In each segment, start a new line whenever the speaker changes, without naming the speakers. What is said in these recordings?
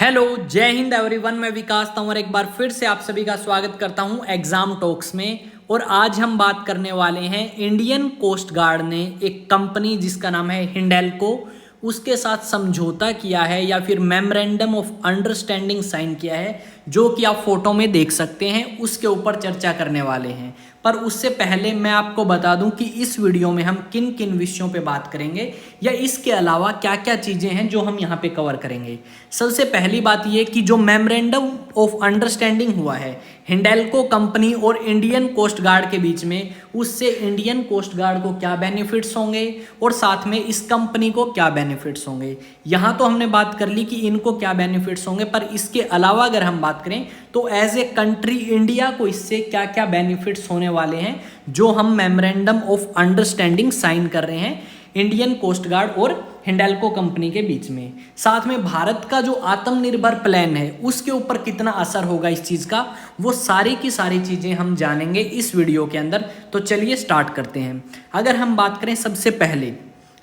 Hello, जय Hind everyone. मैं विकास तंवर एक बार फिर से आप सभी का स्वागत करता हूं एग्जाम टॉक्स में। और आज हम बात करने वाले हैं इंडियन कोस्ट गार्ड ने एक कंपनी जिसका नाम है हिंडेल्को, उसके साथ समझौता किया है या फिर मेमोरेंडम ऑफ अंडरस्टैंडिंग साइन किया है, जो कि आप फोटो में देख सकते हैं। उसके ऊपर चर्चा करने वाले हैं। पर उससे पहले मैं आपको बता दूं कि इस वीडियो में हम किन किन विषयों पे बात करेंगे या इसके अलावा क्या क्या चीज़ें हैं जो हम यहाँ पे कवर करेंगे। सबसे पहली बात ये कि जो मेमोरेंडम ऑफ अंडरस्टैंडिंग हुआ है हिंडेल्को कंपनी और इंडियन कोस्ट गार्ड के बीच में, उससे इंडियन कोस्ट गार्ड को क्या बेनिफिट्स होंगे और साथ में इस कंपनी को क्या बेनिफिट्स होंगे। यहाँ तो हमने बात कर ली कि इनको क्या बेनिफिट्स होंगे, पर इसके अलावा अगर हम बात करें तो एज ए कंट्री इंडिया को इससे क्या क्या बेनिफिट्स होने वाले हैं जो हम मेमोरेंडम ऑफ अंडरस्टैंडिंग साइन कर रहे हैं इंडियन कोस्ट गार्ड और हिंडेल्को कंपनी के बीच में। साथ में भारत का जो आत्मनिर्भर प्लान है उसके ऊपर कितना असर होगा इस चीज़ का, वो सारी की सारी चीज़ें हम जानेंगे इस वीडियो के अंदर। तो चलिए स्टार्ट करते हैं। अगर हम बात करें सबसे पहले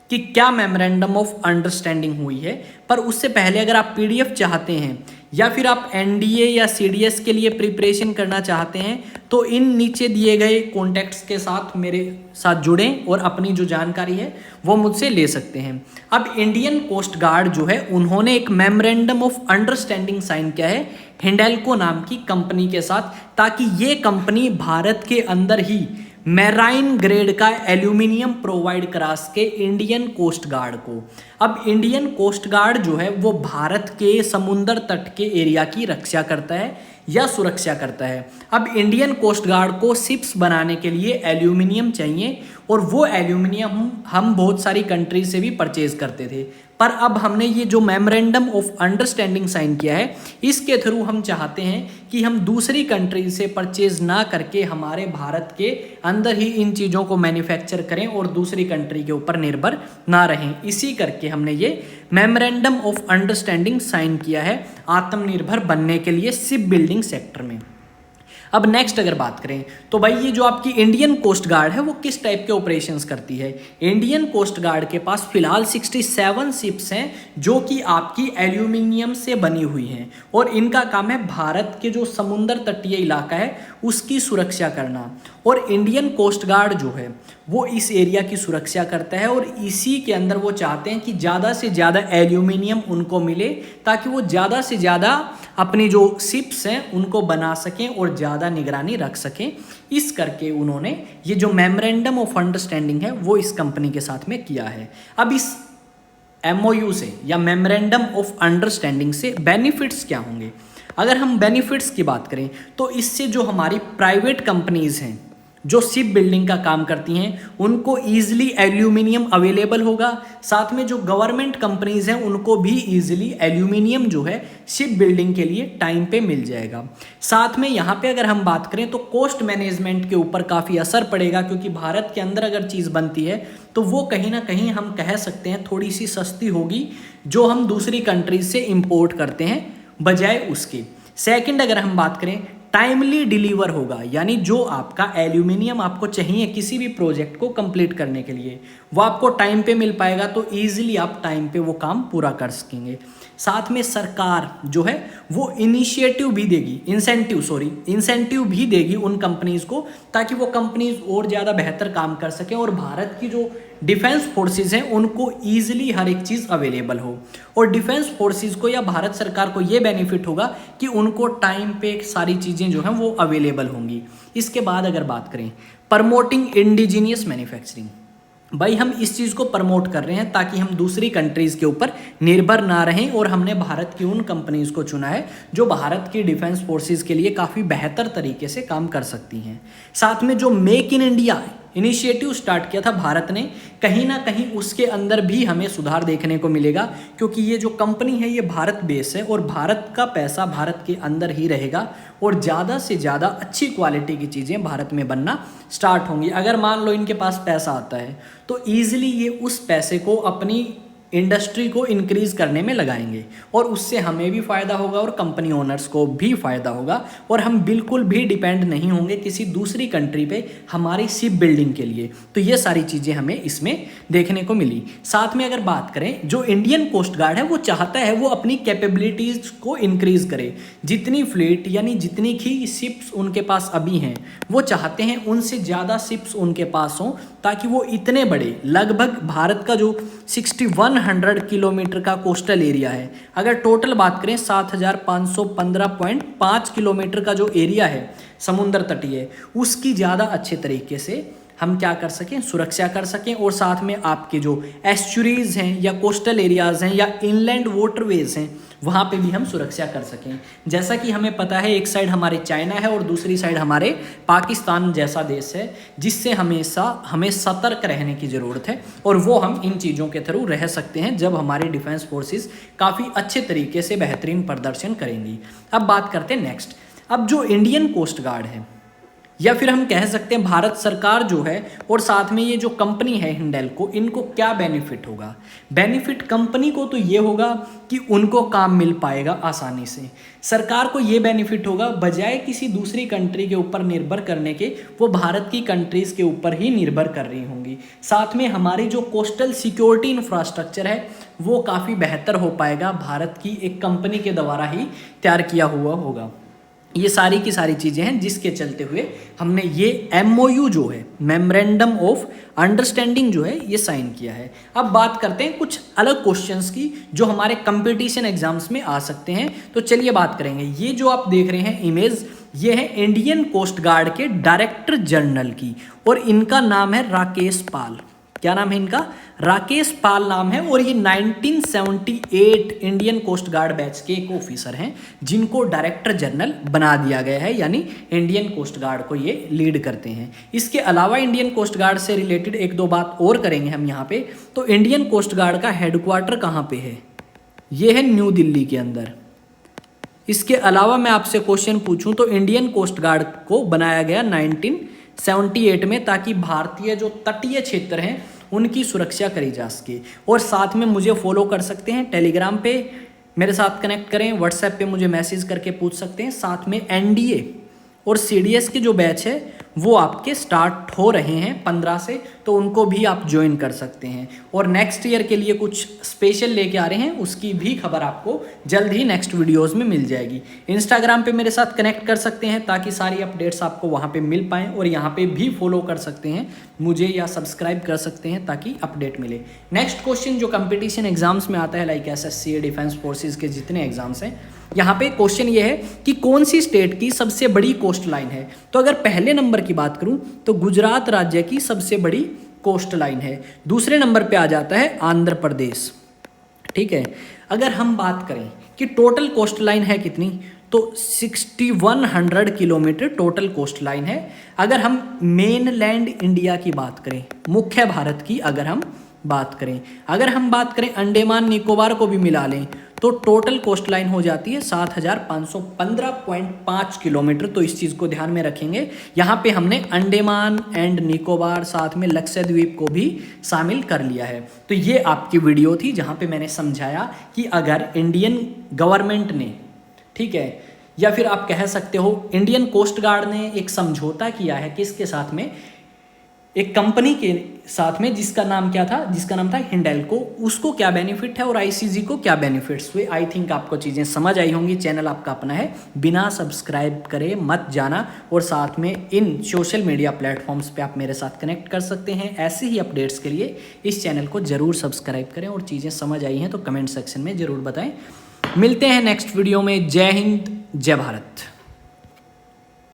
कि क्या मेमोरेंडम ऑफ अंडरस्टैंडिंग हुई है, पर उससे पहले अगर आप पीडीएफ चाहते हैं या फिर आप एनडीए या सीडीएस के लिए प्रिपरेशन करना चाहते हैं तो इन नीचे दिए गए कॉन्टैक्ट्स के साथ मेरे साथ जुड़ें और अपनी जो जानकारी है वो मुझसे ले सकते हैं। अब इंडियन कोस्ट गार्ड जो है उन्होंने एक मेमोरेंडम ऑफ अंडरस्टैंडिंग साइन किया है हिंडेल्को नाम की कंपनी के साथ, ताकि ये कंपनी भारत के अंदर ही मैराइन ग्रेड का एल्यूमिनियम प्रोवाइड करा सके इंडियन कोस्ट गार्ड को। अब इंडियन कोस्ट गार्ड जो है वो भारत के समुद्र तट के एरिया की रक्षा करता है या सुरक्षा करता है। अब इंडियन कोस्ट गार्ड को शिप्स बनाने के लिए एल्यूमिनियम चाहिए और वो एल्यूमिनियम हम बहुत सारी कंट्री से भी परचेज करते थे, पर अब हमने ये जो मेमोरेंडम ऑफ अंडरस्टैंडिंग साइन किया है इसके थ्रू हम चाहते हैं कि हम दूसरी कंट्री से परचेज ना करके हमारे भारत के अंदर ही इन चीज़ों को मैन्युफैक्चर करें और दूसरी कंट्री के ऊपर निर्भर ना रहें। इसी करके हमने ये मेमोरेंडम ऑफ अंडरस्टैंडिंग साइन किया है आत्मनिर्भर बनने के लिए शिप बिल्डिंग सेक्टर में। अब नेक्स्ट अगर बात करें तो भाई ये जो आपकी इंडियन कोस्ट गार्ड है वो किस टाइप के ऑपरेशंस करती है। इंडियन कोस्ट गार्ड के पास फिलहाल 67 शिप्स हैं जो कि आपकी एल्यूमिनियम से बनी हुई हैं और इनका काम है भारत के जो समुद्र तटीय इलाका है उसकी सुरक्षा करना। और इंडियन कोस्ट गार्ड जो है वो इस एरिया की सुरक्षा करता है और इसी के अंदर वो चाहते हैं कि ज़्यादा से ज़्यादा एल्यूमिनियम उनको मिले ताकि वो ज़्यादा से ज़्यादा अपनी जो शिप्स हैं उनको बना सकें और ज़्यादा निगरानी रख सकें। इस करके उन्होंने ये जो मेमोरेंडम ऑफ अंडरस्टैंडिंग है वो इस कंपनी के साथ में किया है। अब इस एमओयू से या मेमोरेंडम ऑफ अंडरस्टैंडिंग से बेनिफिट्स क्या होंगे। अगर हम बेनिफिट्स की बात करें तो इससे जो हमारी प्राइवेट कंपनीज हैं जो शिप बिल्डिंग का काम करती हैं उनको ईजिली एल्यूमिनियम अवेलेबल होगा। साथ में जो गवर्नमेंट कंपनीज हैं उनको भी ईजिली एल्यूमिनियम जो है शिप बिल्डिंग के लिए टाइम पे मिल जाएगा। साथ में यहाँ पे अगर हम बात करें तो कॉस्ट मैनेजमेंट के ऊपर काफ़ी असर पड़ेगा, क्योंकि भारत के अंदर अगर चीज़ बनती है तो वो कहीं ना कहीं हम कह सकते हैं थोड़ी सी सस्ती होगी जो हम दूसरी कंट्रीज से इम्पोर्ट करते हैं बजाय उसके। सेकेंड अगर हम बात करें टाइमली डिलीवर होगा, यानी जो आपका एल्यूमिनियम आपको चाहिए किसी भी प्रोजेक्ट को कंप्लीट करने के लिए वो आपको टाइम पे मिल पाएगा, तो ईजिली आप टाइम पे वो काम पूरा कर सकेंगे। साथ में सरकार जो है वो इंसेंटिव भी देगी उन कंपनीज को ताकि वो कंपनीज और ज़्यादा बेहतर काम कर सकें और भारत की जो डिफेंस फोर्सेस हैं उनको ईजिली हर एक चीज़ अवेलेबल हो। और डिफेंस फोर्सेस को या भारत सरकार को ये बेनिफिट होगा कि उनको टाइम पे सारी चीज़ें जो हैं वो अवेलेबल होंगी। इसके बाद अगर बात करें प्रमोटिंग इंडिजीनियस मैन्युफैक्चरिंग, भाई हम इस चीज़ को प्रमोट कर रहे हैं ताकि हम दूसरी कंट्रीज़ के ऊपर निर्भर ना रहें और हमने भारत की उन कंपनीज़ को चुना है जो भारत की डिफेंस फोर्सेस के लिए काफ़ी बेहतर तरीके से काम कर सकती हैं। साथ में जो make in India initiative start किया था भारत ने, कहीं ना कहीं उसके अंदर भी हमें सुधार देखने को मिलेगा, क्योंकि ये जो कंपनी है ये भारत बेस है और भारत का पैसा भारत के अंदर ही रहेगा और ज़्यादा से ज़्यादा अच्छी क्वालिटी की चीज़ें भारत में बनना स्टार्ट होंगी। अगर मान लो इनके पास पैसा आता है तो ईजिली ये उस पैसे को अपनी इंडस्ट्री को इंक्रीज करने में लगाएंगे और उससे हमें भी फ़ायदा होगा और कंपनी ओनर्स को भी फ़ायदा होगा और हम बिल्कुल भी डिपेंड नहीं होंगे किसी दूसरी कंट्री पे हमारी शिप बिल्डिंग के लिए। तो ये सारी चीज़ें हमें इसमें देखने को मिली। साथ में अगर बात करें, जो इंडियन कोस्ट गार्ड है वो चाहता है वो अपनी कैपेबिलिटीज़ को इंक्रीज करे। जितनी फ्लीट यानी जितनी की शिप्स उनके पास अभी हैं वो चाहते हैं उनसे ज़्यादा शिप्स उनके पास हों, ताकि वो इतने बड़े लगभग भारत का जो 6100 किलोमीटर का कोस्टल एरिया है, अगर टोटल बात करें 7515.5 किलोमीटर का जो एरिया है समुद्र तटीय, उसकी ज़्यादा अच्छे तरीके से हम क्या कर सकें, सुरक्षा कर सकें। और साथ में आपके जो एस्चुरीज हैं या कोस्टल एरियाज़ हैं या इनलैंड वाटरवेज हैं वहाँ पे भी हम सुरक्षा कर सकें। जैसा कि हमें पता है एक साइड हमारे चाइना है और दूसरी साइड हमारे पाकिस्तान जैसा देश है, जिससे हमेशा हमें सतर्क रहने की ज़रूरत है और वो हम इन चीज़ों के थ्रू रह सकते हैं जब हमारी डिफेंस फोर्सेस काफ़ी अच्छे तरीके से बेहतरीन प्रदर्शन करेंगी। अब बात करते हैं नेक्स्ट। अब जो इंडियन कोस्ट गार्ड है या फिर हम कह सकते हैं भारत सरकार जो है और साथ में ये जो कंपनी है हिंडेल्को, इनको क्या बेनिफिट होगा। बेनिफिट कंपनी को तो ये होगा कि उनको काम मिल पाएगा आसानी से। सरकार को ये बेनिफिट होगा बजाय किसी दूसरी कंट्री के ऊपर निर्भर करने के, वो भारत की कंट्रीज़ के ऊपर ही निर्भर कर रही होंगी। साथ में हमारी जो कोस्टल सिक्योरिटी इंफ्रास्ट्रक्चर है वो काफ़ी बेहतर हो पाएगा, भारत की एक कंपनी के द्वारा ही तैयार किया हुआ होगा। ये सारी की सारी चीज़ें हैं जिसके चलते हुए हमने ये MOU जो है, मेमोरेंडम ऑफ अंडरस्टैंडिंग जो है, ये साइन किया है। अब बात करते हैं कुछ अलग क्वेश्चंस की जो हमारे कंपटीशन एग्जाम्स में आ सकते हैं। तो चलिए बात करेंगे। ये जो आप देख रहे हैं इमेज, ये है इंडियन कोस्ट गार्ड के डायरेक्टर जनरल की और इनका नाम है राकेश पाल। क्या नाम है इनका? राकेश पाल नाम है और ये 1978 इंडियन कोस्ट गार्ड बैच के एक ऑफिसर हैं जिनको डायरेक्टर जनरल बना दिया गया है, यानी इंडियन कोस्ट गार्ड को ये लीड करते हैं। इसके अलावा इंडियन कोस्ट गार्ड से रिलेटेड एक दो बात और करेंगे हम यहाँ पे। तो इंडियन कोस्ट गार्ड का हेडक्वार्टर कहाँ पे है? ये है न्यू दिल्ली के अंदर। इसके अलावा मैं आपसे क्वेश्चन पूछूं तो इंडियन कोस्ट गार्ड को बनाया गया 1978 में, ताकि भारतीय जो तटीय क्षेत्र हैं उनकी सुरक्षा करी जा सके। और साथ में मुझे फॉलो कर सकते हैं टेलीग्राम पे, मेरे साथ कनेक्ट करें, व्हाट्सएप पे मुझे मैसेज करके पूछ सकते हैं। साथ में NDA और CDS के जो बैच है वो आपके स्टार्ट हो रहे हैं 15 से, तो उनको भी आप ज्वाइन कर सकते हैं। और नेक्स्ट ईयर के लिए कुछ स्पेशल लेके आ रहे हैं, उसकी भी खबर आपको जल्द ही नेक्स्ट वीडियोस में मिल जाएगी। इंस्टाग्राम पे मेरे साथ कनेक्ट कर सकते हैं ताकि सारी अपडेट्स आपको वहाँ पे मिल पाएँ, और यहाँ पे भी फॉलो कर सकते हैं मुझे या सब्सक्राइब कर सकते हैं ताकि अपडेट मिले। नेक्स्ट क्वेश्चन जो कंपटीशन एग्जाम्स में आता है, लाइक SSC, डिफेंस फोर्सेज के जितने एग्जाम्स हैं, यहाँ पे क्वेश्चन ये है कि कौन सी स्टेट की सबसे बड़ी कोस्ट लाइन है। तो अगर पहले नंबर की बात करूं तो गुजरात राज्य की सबसे बड़ी कोस्ट लाइन है। दूसरे नंबर पे आ जाता है आंध्र प्रदेश। ठीक है, अगर हम बात करें कि टोटल कोस्ट लाइन है कितनी, तो 6100 किलोमीटर टोटल कोस्ट लाइन है। अगर हम मेन लैंड इंडिया की बात करें, मुख्य भारत की अगर हम बात करें, अगर हम बात करें अंडमान निकोबार को भी मिला लें, तो टोटल कोस्ट लाइन हो जाती है 7515.5 किलोमीटर। तो इस चीज़ को ध्यान में रखेंगे। यहाँ पे हमने अंडमान एंड निकोबार साथ में लक्षद्वीप को भी शामिल कर लिया है। तो ये आपकी वीडियो थी जहाँ पे मैंने समझाया कि अगर इंडियन गवर्नमेंट ने, ठीक है, या फिर आप कह सकते हो इंडियन कोस्ट गार्ड ने एक समझौता किया है किसके साथ में, एक कंपनी के साथ में जिसका नाम क्या था, जिसका नाम था हिंडेल्को, उसको क्या बेनिफिट है और ICG को क्या बेनिफिट्स हुए। आई थिंक आपको चीज़ें समझ आई होंगी। चैनल आपका अपना है, बिना सब्सक्राइब करे मत जाना। और साथ में इन सोशल मीडिया प्लेटफॉर्म्स पे आप मेरे साथ कनेक्ट कर सकते हैं। ऐसे ही अपडेट्स के लिए इस चैनल को ज़रूर सब्सक्राइब करें, और चीज़ें समझ आई हैं तो कमेंट सेक्शन में ज़रूर बताएँ। मिलते हैं नेक्स्ट वीडियो में। जय हिंद, जय भारत।